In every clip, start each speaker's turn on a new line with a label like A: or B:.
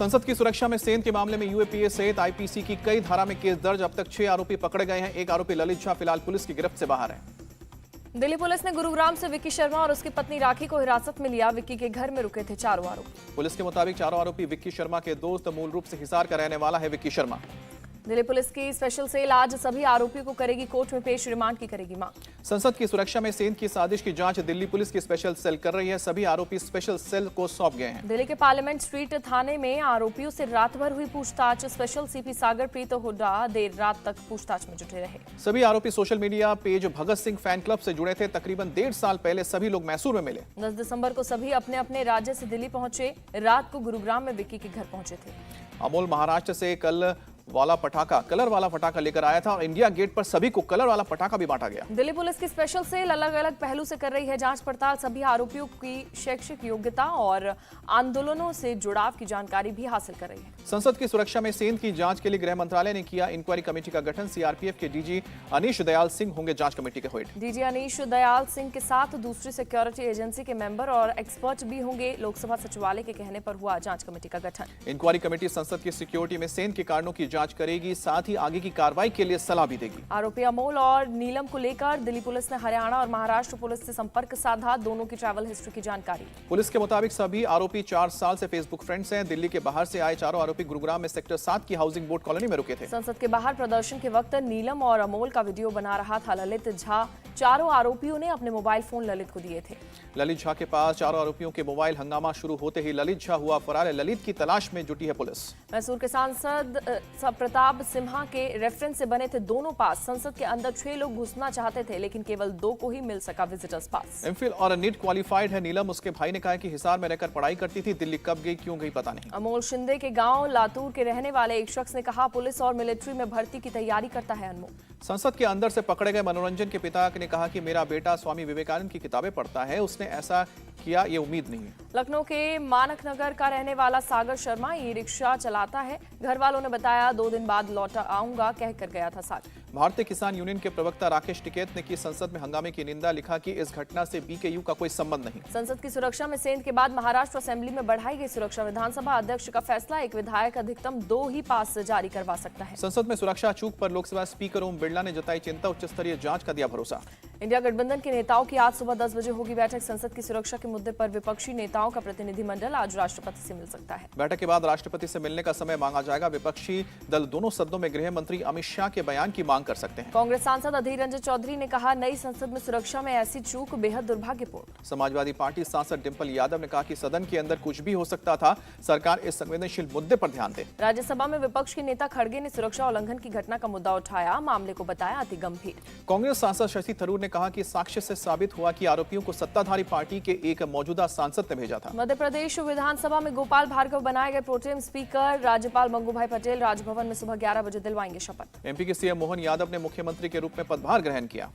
A: संसद की सुरक्षा में सेंध के मामले में यूएपीए सहित आईपीसी की कई धारा में केस दर्ज। अब तक 6 आरोपी पकड़े गए हैं। एक आरोपी ललित झा फिलहाल पुलिस की गिरफ्त से बाहर है।
B: दिल्ली पुलिस ने गुरुग्राम से विक्की शर्मा और उसकी पत्नी राखी को हिरासत में लिया। विक्की के घर में रुके थे चारों आरोपी।
A: पुलिस के मुताबिक चारों आरोपी विक्की शर्मा के दोस्त। मूल रूप से हिसार का रहने वाला है विक्की शर्मा।
B: दिल्ली पुलिस की स्पेशल सेल आज सभी आरोपियों को करेगी कोर्ट में पेश, रिमांड की करेगी मांग।
A: संसद की सुरक्षा में सेंध की साजिश की जांच दिल्ली पुलिस की स्पेशल सेल कर रही है। सभी आरोपी स्पेशल सेल को सौंप गए हैं।
B: दिल्ली के पार्लियामेंट स्ट्रीट थाने में आरोपियों से रात भर हुई पूछताछ। स्पेशल सीपी सागर प्रीत हुड्डा देर रात तक पूछताछ में जुटे रहे।
A: सभी आरोपी social media page Bhagat Singh fan club से जुड़े थे। तकरीबन 1.5 साल पहले सभी लोग मैसूर में मिले।
B: 10 दिसंबर को सभी अपने अपने राज्य से दिल्ली पहुंचे। रात को गुरुग्राम में विक्की के घर पहुंचे थे।
A: अमोल महाराष्ट्र से कलर वाला पटाखा लेकर आया था और इंडिया गेट पर सभी को कलर वाला पटाखा भी बांटा गया।
B: दिल्ली पुलिस की स्पेशल सेल अलग अलग पहलू से कर रही है जांच पड़ताल। सभी आरोपियों की शैक्षिक योग्यता और आंदोलनों से जुड़ाव की जानकारी भी हासिल कर रही है।
A: संसद की सुरक्षा में सेंध की जांच के लिए गृह मंत्रालय ने किया इंक्वायरी कमेटी का गठन। सीआरपीएफ के डीजी अनीश दयाल सिंह होंगे जांच कमेटी के हेड।
B: डीजी अनीश दयाल सिंह के साथ दूसरी सिक्योरिटी एजेंसी के मेंबर और एक्सपर्ट भी होंगे। लोकसभा सचिवालय के कहने पर हुआ जांच कमेटी का गठन।
A: इंक्वायरी कमेटी संसद की सिक्योरिटी में सेंध के कारणों की जांच करेगी, साथ ही आगे की कार्रवाई के लिए सलाह भी देगी।
B: आरोपी अमोल और नीलम को लेकर दिल्ली पुलिस ने हरियाणा और महाराष्ट्र पुलिस से संपर्क साधा। दोनों की ट्रैवल हिस्ट्री की जानकारी।
A: पुलिस के मुताबिक सभी आरोपी 4 साल से फेसबुक फ्रेंड्स हैं। दिल्ली के बाहर से आए चारों आरोपी गुरुग्राम में सेक्टर 7 की हाउसिंग बोर्ड कॉलोनी में रुके थे।
B: संसद के बाहर प्रदर्शन के वक्त नीलम और अमोल का वीडियो बना रहा था ललित झा। चारों आरोपियों ने अपने मोबाइल फोन ललित को दिए थे।
A: ललित झा के पास चारों आरोपियों के मोबाइल। हंगामा शुरू होते ही ललित झा हुआ फरार। ललित की तलाश में जुटी है पुलिस।
B: मैसूर के सांसद प्रताप सिम्हा के रेफरेंस से बने थे दोनों पास। संसद के अंदर 6 लोग घुसना चाहते थे, लेकिन केवल 2 को ही मिल सका विजिटर्स पास।
A: एमफिल और नीट क्वालिफाइड है नीलम। उसके भाई ने कहा कि हिसार में रहकर पढ़ाई करती थी। दिल्ली कब गई क्यों गई पता नहीं।
B: अमोल शिंदे के गांव लातूर के रहने वाले एक शख्स ने कहा पुलिस और मिलिट्री में भर्ती की तैयारी करता है अनमोल।
A: संसद के अंदर से पकड़े गए मनोरंजन के पिता ने कहा कि मेरा बेटा स्वामी विवेकानंद की किताबें पढ़ता है, उसने ऐसा किया ये उम्मीद नहीं है।
B: लखनऊ के मानक नगर का रहने वाला सागर शर्मा ई रिक्शा चलाता है। घर वालों ने बताया 2 दिन बाद लौट आऊंगा कहकर गया था सागर।
A: भारतीय किसान यूनियन के प्रवक्ता राकेश टिकैत ने की संसद में हंगामे की निंदा। लिखा कि इस घटना से बीकेयू का कोई संबंध नहीं।
B: संसद की सुरक्षा में सेंध के बाद महाराष्ट्र असेंबली में बढ़ाई गई सुरक्षा। विधानसभा अध्यक्ष का फैसला, एक विधायक अधिकतम 2 ही पास जारी करवा सकता है।
A: संसद में सुरक्षा चूक पर लोकसभा स्पीकर ओम बिरला ने जताई चिंता। उच्च स्तरीय जांच का दिया भरोसा।
B: इंडिया गठबंधन के नेताओं की आज सुबह 10 बजे होगी बैठक। संसद की सुरक्षा के मुद्दे पर विपक्षी नेताओं का प्रतिनिधिमंडल आज राष्ट्रपति से मिल सकता है।
A: बैठक के बाद राष्ट्रपति से मिलने का समय मांगा जाएगा। विपक्षी दल दोनों सदनों में गृह मंत्री अमित शाह के बयान की मांग कर सकते हैं।
B: कांग्रेस सांसद अधीर रंजन चौधरी ने कहा नई संसद में सुरक्षा में ऐसी चूक बेहद दुर्भाग्यपूर्ण।
A: समाजवादी पार्टी सांसद डिंपल यादव ने कहा कि सदन के अंदर कुछ भी हो सकता था, सरकार इस संवेदनशील मुद्दे पर ध्यान दे।
B: राज्यसभा में विपक्ष के नेता खड़गे ने सुरक्षा उल्लंघन की घटना का मुद्दा उठाया। मामले को बताया अति गंभीर।
A: कांग्रेस सांसद शशि थरूर ने कहा कि साक्ष्य से साबित हुआ कि आरोपियों को सत्ताधारी पार्टी के एक मौजूदा सांसद ने भेजा था।
B: मध्य प्रदेश विधानसभा में गोपाल भार्गव बनाए गए प्रोटेम स्पीकर। राज्यपाल मंगूभाई पटेल राजभवन में सुबह 11 बजे दिलवाएंगे शपथ।
A: एमपी के सीएम मोहन यादव ने मुख्यमंत्री के रूप में पदभार ग्रहण किया।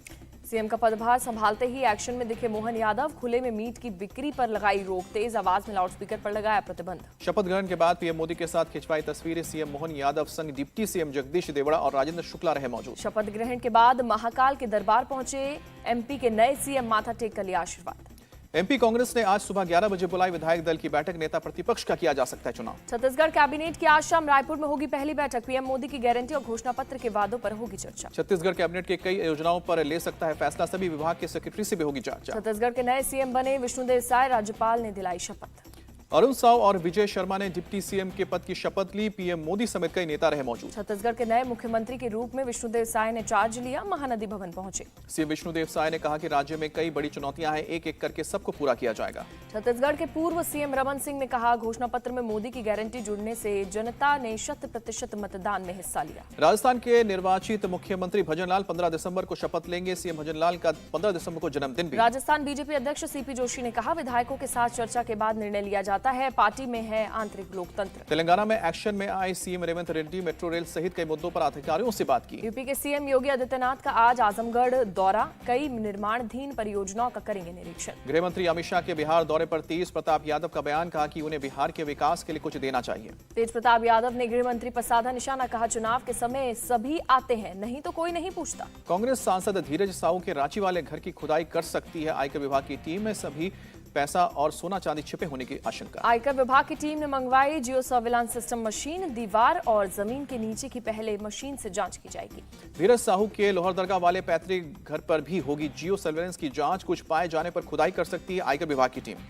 B: सीएम का पदभार संभालते ही एक्शन में दिखे मोहन यादव। खुले में मीट की बिक्री पर लगाई रोक। तेज आवाज में लाउडस्पीकर पर लगाया प्रतिबंध।
A: शपथ ग्रहण के बाद पीएम मोदी के साथ खिंचवाई तस्वीरें। सीएम मोहन यादव संग डिप्टी सीएम जगदीश देवड़ा और राजेंद्र शुक्ला रहे मौजूद।
B: शपथ ग्रहण के बाद महाकाल के दरबार पहुंचे एमपी के नए सीएम। माथा टेक कर लिया आशीर्वाद।
A: एमपी कांग्रेस ने आज सुबह 11 बजे बुलाई विधायक दल की बैठक। नेता प्रतिपक्ष का किया जा सकता है चुनाव।
B: छत्तीसगढ़ कैबिनेट की आज शाम रायपुर में होगी पहली बैठक। पीएम मोदी की गारंटी और घोषणा पत्र के वादों पर होगी चर्चा।
A: छत्तीसगढ़ कैबिनेट के कई योजनाओं पर ले सकता है फैसला। सभी विभाग के सेक्रेटरी से भी होगी चर्चा।
B: छत्तीसगढ़ के नए सीएम बने विष्णुदेव साय। राज्यपाल ने दिलाई शपथ।
A: अरुण साव और विजय शर्मा ने डिप्टी सीएम के पद की शपथ ली। पीएम मोदी समेत कई नेता रहे मौजूद।
B: छत्तीसगढ़ के नए मुख्यमंत्री के रूप में विष्णुदेव साय ने चार्ज लिया। महानदी भवन पहुंचे।
A: सीएम विष्णुदेव साय ने कहा कि राज्य में कई बड़ी चुनौतियां हैं, एक एक करके सबको पूरा किया जाएगा।
B: छत्तीसगढ़ के पूर्व सीएम रमन सिंह ने कहा घोषणा पत्र में मोदी की गारंटी जुड़ने से जनता ने 100% मतदान में हिस्सा लिया।
A: राजस्थान के निर्वाचित मुख्यमंत्री भजनलाल 15 दिसंबर को शपथ लेंगे। सीएम भजनलाल का 15 दिसंबर को जन्मदिन भी।
B: राजस्थान बीजेपी अध्यक्ष सीपी जोशी ने कहा विधायकों के साथ चर्चा के बाद निर्णय लिया जाता है। पार्टी में है आंतरिक लोकतंत्र।
A: तेलंगाना में एक्शन में आए CM Revanth Reddy metro rail सहित कई मुद्दों पर अधिकारियों से बात की।
B: यूपी के सीएम योगी आदित्यनाथ का आज आजमगढ़ दौरा। कई निर्माणाधीन परियोजनाओं का करेंगे निरीक्षण।
A: गृह मंत्री अमित शाह के बिहार दौरे पर तेज प्रताप यादव का बयान। कहा कि उन्हें बिहार के विकास के लिए कुछ देना चाहिए।
B: तेज प्रताप यादव ने गृह मंत्री पर साधा निशाना। कहा चुनाव के समय सभी आते हैं, नहीं तो कोई नहीं पूछता।
A: कांग्रेस सांसद धीरज साहू के रांची वाले घर की खुदाई कर सकती है आयकर विभाग की टीम। में सभी पैसा और सोना चांदी छिपे होने की आशंका।
B: आयकर विभाग की टीम ने मंगवाई जियो सर्विलांस सिस्टम मशीन। दीवार और जमीन के नीचे की पहले मशीन से जांच की जाएगी।
A: धीरज साहू के लोहरदगा वाले पैतृक घर पर भी होगी जियो सर्विलांस की जांच। कुछ पाए जाने पर खुदाई कर सकती है आयकर विभाग की टीम।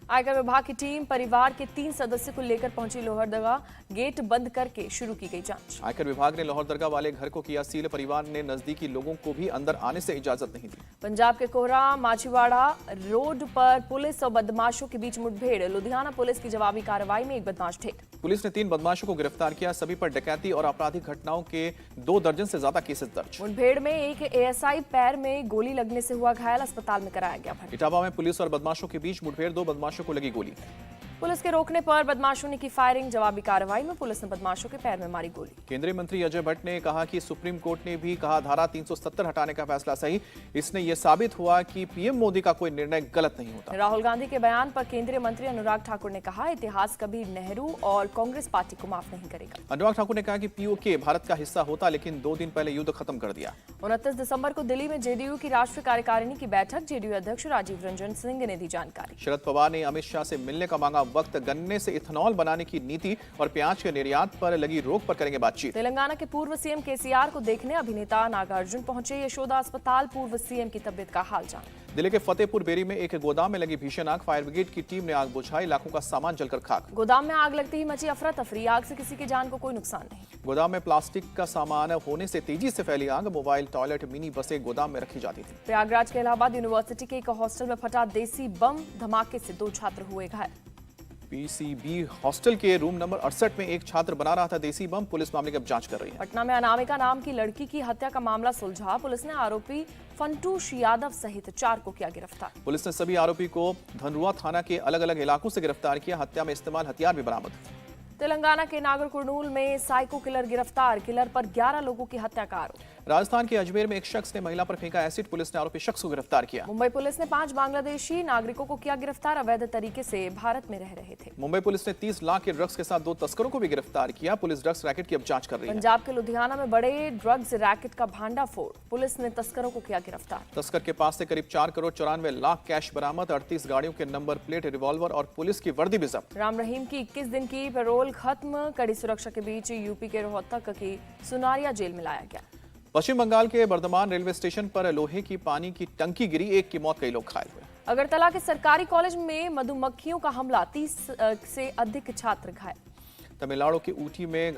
B: आयकर विभाग की टीम परिवार के 3 सदस्य को लेकर पहुंची लोहरदगा। गेट बंद करके शुरू की गई जांच।
A: आयकर विभाग ने लोहरदगा वाले घर को किया सील। परिवार ने नजदीकी लोगों को भी अंदर आने से इजाजत नहीं दी।
B: पंजाब के कोहरा माछीवाड़ा रोड पर पुलिस और बदमाशों के बीच मुठभेड़। लुधियाना पुलिस की जवाबी कार्रवाई में एक बदमाश ढेर। पुलिस
A: ने 3 बदमाशों को गिरफ्तार किया। सभी पर डकैती और आपराधिक घटनाओं के 2 दर्जन से ज्यादा केसेस दर्ज।
B: मुठभेड़ में एक एएसआई पैर में गोली लगने से हुआ घायल, अस्पताल में कराया गया भर्ती।
A: इटावा में पुलिस और बदमाशों के बीच मुठभेड़, 2 बदमाशों को लगी गोली।
B: पुलिस के रोकने पर बदमाशों ने की फायरिंग। जवाबी कार्रवाई में पुलिस ने बदमाशों के पैर में मारी गोली।
A: केंद्रीय मंत्री अजय भट्ट ने कहा कि सुप्रीम कोर्ट ने भी कहा धारा 370 हटाने का फैसला सही। इसने यह साबित हुआ कि पीएम मोदी का कोई निर्णय गलत नहीं होता।
B: राहुल गांधी के बयान पर केंद्रीय मंत्री अनुराग ठाकुर ने कहा इतिहास कभी नेहरू और कांग्रेस पार्टी को माफ नहीं करेगा।
A: अनुराग ठाकुर ने कहा कि पीओके भारत का हिस्सा होता लेकिन 2 दिन पहले युद्ध खत्म कर दिया।
B: 29 दिसंबर को दिल्ली में जेडीयू की राष्ट्रीय कार्यकारिणी की बैठक। जेडीयू अध्यक्ष राजीव रंजन सिंह ने दी जानकारी।
A: शरद पवार ने अमित शाह से मिलने का मांगा वक्त। गन्ने से इथेनॉल बनाने की नीति और प्याज के निर्यात पर लगी रोक पर करेंगे बातचीत।
B: तेलंगाना के पूर्व सीएम केसीआर को देखने अभिनेता नागार्जुन पहुंचे। यशोदा अस्पताल पूर्व सीएम की तबीयत का हाल जाना।
A: दिल्ली के फतेहपुर बेरी में एक गोदाम में लगी भीषण आग। फायर ब्रिगेड की टीम ने आग बुझाई। लाखों का सामान जलकर खाक।
B: गोदाम में आग लगते ही मची अफरा तफरी। आग से किसी की जान को कोई नुकसान नहीं।
A: गोदाम में प्लास्टिक का सामान होने से तेजी से फैली आग। मोबाइल, टॉयलेट, मिनी बसें गोदाम में रखी जाती थी।
B: प्रयागराज के इलाहाबाद यूनिवर्सिटी के एक हॉस्टल में फटा देसी बम। धमाके से 2 छात्र हुए घायल।
A: पीसीबी हॉस्टल के रूम नंबर 68 में एक छात्र बना रहा था देसी बम। पुलिस मामले की अब जांच कर रही है।
B: पटना में अनामिका नाम की लड़की की हत्या का मामला सुलझा। पुलिस ने आरोपी फंटूश यादव सहित 4 को किया गिरफ्तार।
A: पुलिस ने सभी आरोपी को धनरुआ थाना के अलग अलग इलाकों से गिरफ्तार किया। हत्या में इस्तेमाल हथियार भी बरामद।
B: तेलंगाना के नागरकुर्नूल में साइको किलर गिरफ्तार। किलर पर 11 लोगों की हत्या का आरोप।
A: राजस्थान के अजमेर में एक शख्स ने महिला पर फेंका एसिड। पुलिस ने आरोपी शख्स को गिरफ्तार किया।
B: मुंबई पुलिस ने 5 बांग्लादेशी नागरिकों को किया गिरफ्तार। अवैध तरीके से भारत में रह रहे थे।
A: मुंबई पुलिस ने 30 लाख के ड्रग्स के साथ 2 तस्करों को भी गिरफ्तार किया। पुलिस ड्रग्स रैकेट की अब जांच कर रही है।
B: पंजाब के लुधियाना में बड़े ड्रग्स रैकेट का भांडाफोड़। पुलिस ने तस्करों को किया गिरफ्तार।
A: तस्कर के पास से करीब 4 करोड़ 94 लाख कैश बरामद। 38 गाड़ियों के नंबर प्लेट, रिवॉल्वर और पुलिस की वर्दी भी जब्त।
B: राम रहीम की 21 दिन की पैरोल खत्म। कड़ी सुरक्षा के बीच यूपी के रोहतक की सुनारिया जेल में लाया गया।
A: पश्चिम बंगाल के बर्धमान रेलवे स्टेशन पर लोहे की पानी की टंकी गिरी। 1 की मौत, कई लोग घायल हुए।
B: अगरतला के सरकारी कॉलेज में मधुमक्खियों का हमला। 30 से अधिक छात्र घायल।
A: तमिलनाडु के ऊटी में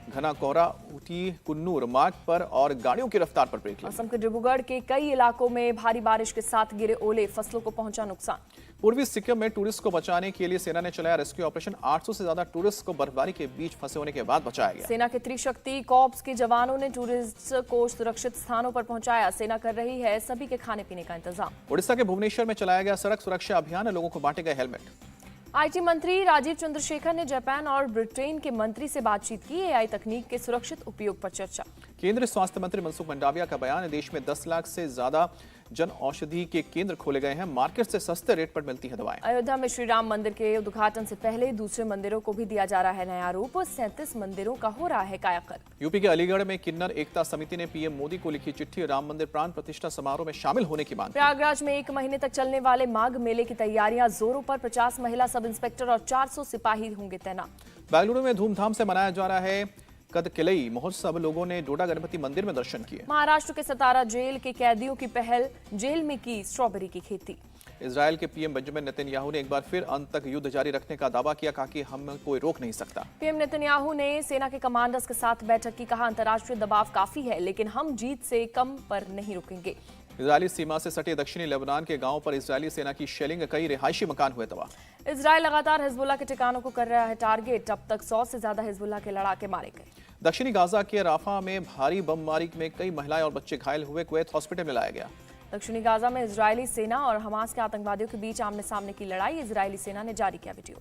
A: घना कोहरा। ऊटी कुन्नूर मार्ग पर और गाड़ियों की रफ्तार पर ब्रेक लगी।
B: असम के डिब्रूगढ़ के कई इलाकों में भारी बारिश के साथ गिरे ओले। फसलों को पहुंचा नुकसान।
A: पूर्वी सिक्किम में टूरिस्ट को बचाने के लिए सेना ने चलाया रेस्क्यू ऑपरेशन। 800 से ज्यादा टूरिस्ट को बर्फबारी के बीच फंसे होने के बाद बचाया गया।
B: सेना के त्रिशक्ति कॉर्प्स के जवानों ने टूरिस्ट को सुरक्षित स्थानों पर पहुंचाया। सेना कर रही है सभी के खाने पीने का इंतजाम।
A: उड़ीसा के भुवनेश्वर में चलाया गया सड़क सुरक्षा अभियान। लोगों को बांटे गए हेलमेट।
B: आईटी मंत्री राजीव चंद्रशेखर ने जापान और ब्रिटेन के मंत्री से बातचीत की। एआई तकनीक के सुरक्षित उपयोग पर चर्चा।
A: केंद्रीय स्वास्थ्य मंत्री मनसुख मंडाविया का बयान। देश में 10 लाख से ज्यादा जन औषधि के केंद्र खोले गए हैं। मार्केट से सस्ते रेट पर मिलती है दवाएं।
B: अयोध्या में श्री राम मंदिर के उद्घाटन से पहले दूसरे मंदिरों को भी दिया जा रहा है नया रूप। 37 मंदिरों का हो रहा है कायाकल्प।
A: यूपी के अलीगढ़ में किन्नर एकता समिति ने पीएम मोदी को लिखी चिट्ठी। राम मंदिर प्राण प्रतिष्ठा समारोह में शामिल होने की मांग।
B: प्रयागराज में 1 महीने तक चलने वाले माघ मेले की तैयारियां जोरों पर। 50 महिला सब इंस्पेक्टर और 400 सिपाही होंगे तैनात।
A: बेंगलुरु में धूमधाम से मनाया जा रहा है कदकिलई महोत्सव। लोगों ने डोडा गणपति मंदिर में दर्शन किए।
B: महाराष्ट्र के सतारा जेल के कैदियों की पहल। जेल में की स्ट्रॉबेरी की खेती।
A: इजरायल के पीएम बेंजामिन नेतन्याहू ने एक बार फिर अंत तक युद्ध जारी रखने का दावा किया। कहा कि हम कोई रोक नहीं सकता।
B: पीएम नेतन्याहू ने सेना के कमांडर्स के साथ बैठक की। कहा अंतर्राष्ट्रीय दबाव काफी है लेकिन हम जीत से कम पर नहीं रुकेंगे।
A: इजरायली सीमा से सटे दक्षिणी लेबनान के गांवों पर इजरायली सेना की शेलिंग। कई रिहायशी मकान हुए तबाह।
B: इजरायल लगातार हिजबुल्लाह के ठिकानों को कर रहा है टारगेट। अब तक 100 से ज्यादा हिजबुल्लाह के लड़ाके मारे गए।
A: दक्षिणी गाजा के राफा में भारी बमबारी में कई महिलाएं और बच्चे घायल हुए। कुवैत हॉस्पिटल में लाया गया।
B: दक्षिणी गाजा में इजरायली सेना और हमास के आतंकवादियों के बीच आमने सामने की लड़ाई। इजरायली सेना ने जारी किया वीडियो।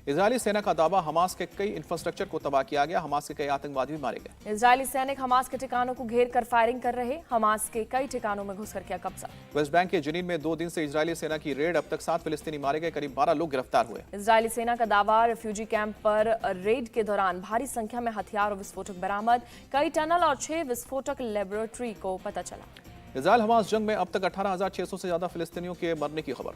A: इजरायली सेना का दावा हमास के कई इंफ्रास्ट्रक्चर को तबाह किया गया। हमास के कई आतंकवादी भी मारे गए।
B: इजरायली सैनिक हमास के ठिकानों को घेर कर फायरिंग कर रहे। हमास के कई ठिकानों में घुसकर किया कब्जा।
A: वेस्ट बैंक के जनीन में 2 दिन से इजरायली सेना की रेड। अब तक 7 फिलिस्तीनी मारे गए। करीब 12 लोग गिरफ्तार हुए।
B: इजरायली सेना का दावा। रिफ्यूजी कैंप पर रेड के दौरान भारी संख्या में हथियार और विस्फोटक बरामद। कई टनल और 6 विस्फोटक लेबोरेटरी को पता चला।
A: इजरायल हमास जंग में अब तक 18,600 से ज्यादा फिलिस्तीनियों के मरने की खबर।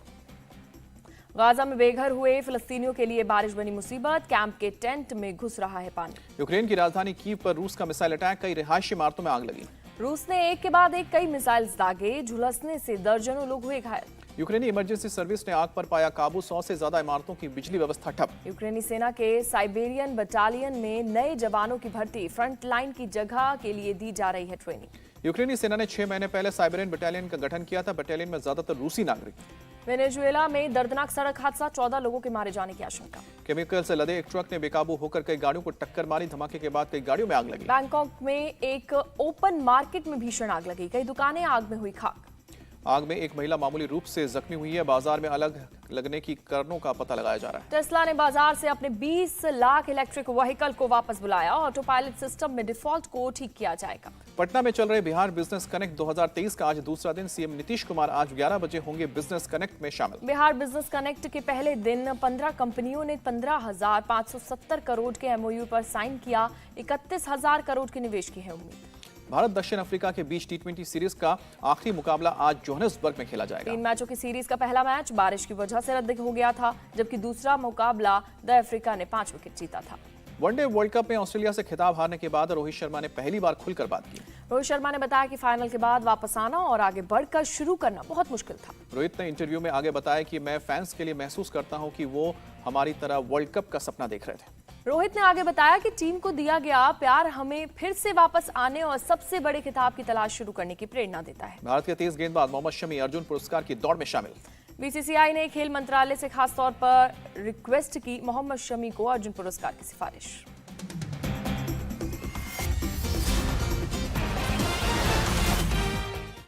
B: गाजा में बेघर हुए फिलिस्तीनियों के लिए बारिश बनी मुसीबत, कैंप के टेंट में घुस रहा है पानी।
A: यूक्रेन की राजधानी कीव पर रूस का मिसाइल अटैक, कई रिहायशी इमारतों में आग लगी।
B: रूस ने एक के बाद एक कई मिसाइल्स दागे, झुलसने से दर्जनों लोग हुए घायल।
A: यूक्रेनी इमरजेंसी सर्विस ने आग पर पाया काबू, 100 से ज्यादा इमारतों की बिजली व्यवस्था ठप।
B: यूक्रेनी सेना के साइबेरियन बटालियन में नए जवानों की भर्ती, फ्रंट लाइन की जगह के लिए दी जा रही है ट्रेनिंग।
A: यूक्रेनी सेना ने 6 महीने पहले साइबेरियन बटालियन का गठन किया था। बटालियन में ज्यादातर रूसी नागरिक।
B: वेनेजुएला में दर्दनाक सड़क हादसा, 14 लोगों के मारे जाने की आशंका।
A: केमिकल से लदे एक ट्रक ने बेकाबू होकर कई गाड़ियों को टक्कर मारी, धमाके के बाद कई गाड़ियों में आग लगी।
B: बैंकॉक में एक ओपन मार्केट में भीषण आग लगी, कई दुकानें आग में हुई खाक।
A: आग में एक महिला मामूली रूप से जख्मी हुई है। बाजार में अलग लगने की कारणों का पता लगाया जा रहा है।
B: टेस्ला ने बाजार से अपने 20 लाख इलेक्ट्रिक व्हीकल को वापस बुलाया, ऑटो पायलट सिस्टम में डिफॉल्ट को ठीक किया जाएगा।
A: पटना में चल रहे बिहार बिजनेस कनेक्ट 2023 का आज दूसरा दिन। सीएम नीतीश कुमार आज 11 बजे होंगे बिजनेस कनेक्ट में शामिल।
B: बिहार बिजनेस कनेक्ट के पहले दिन 15 कंपनियों ने 15,570 करोड़ के एमओयू पर साइन किया, 31,000 करोड़ के निवेश की है उम्मीद।
A: भारत दक्षिण अफ्रीका के बीच टी20 सीरीज का आखिरी मुकाबला आज जोहानिसबर्ग में खेला जाएगा।
B: 3 मैचों की सीरीज का पहला मैच बारिश की वजह से रद्द हो गया था, जबकि दूसरा मुकाबला द अफ्रीका ने 5 विकेट जीता था।
A: वनडे वर्ल्ड कप में ऑस्ट्रेलिया से खिताब हारने के बाद रोहित शर्मा ने पहली बार खुलकर बात की।
B: रोहित शर्मा ने बताया कि फाइनल के बाद वापस आना और आगे बढ़कर शुरू करना बहुत मुश्किल था।
A: रोहित ने इंटरव्यू में आगे बताया कि मैं फैंस के लिए महसूस करता हूं कि वो हमारी तरह वर्ल्ड कप का सपना देख रहे थे।
B: रोहित ने आगे बताया कि टीम को दिया गया प्यार हमें फिर से वापस आने और सबसे बड़े खिताब की तलाश शुरू करने की प्रेरणा देता है।
A: भारत के तेज गेंदबाज मोहम्मद शमी अर्जुन पुरस्कार की दौड़ में शामिल।
B: बीसीसीआई ने खेल मंत्रालय से खास तौर पर रिक्वेस्ट की मोहम्मद शमी को अर्जुन पुरस्कार की सिफारिश।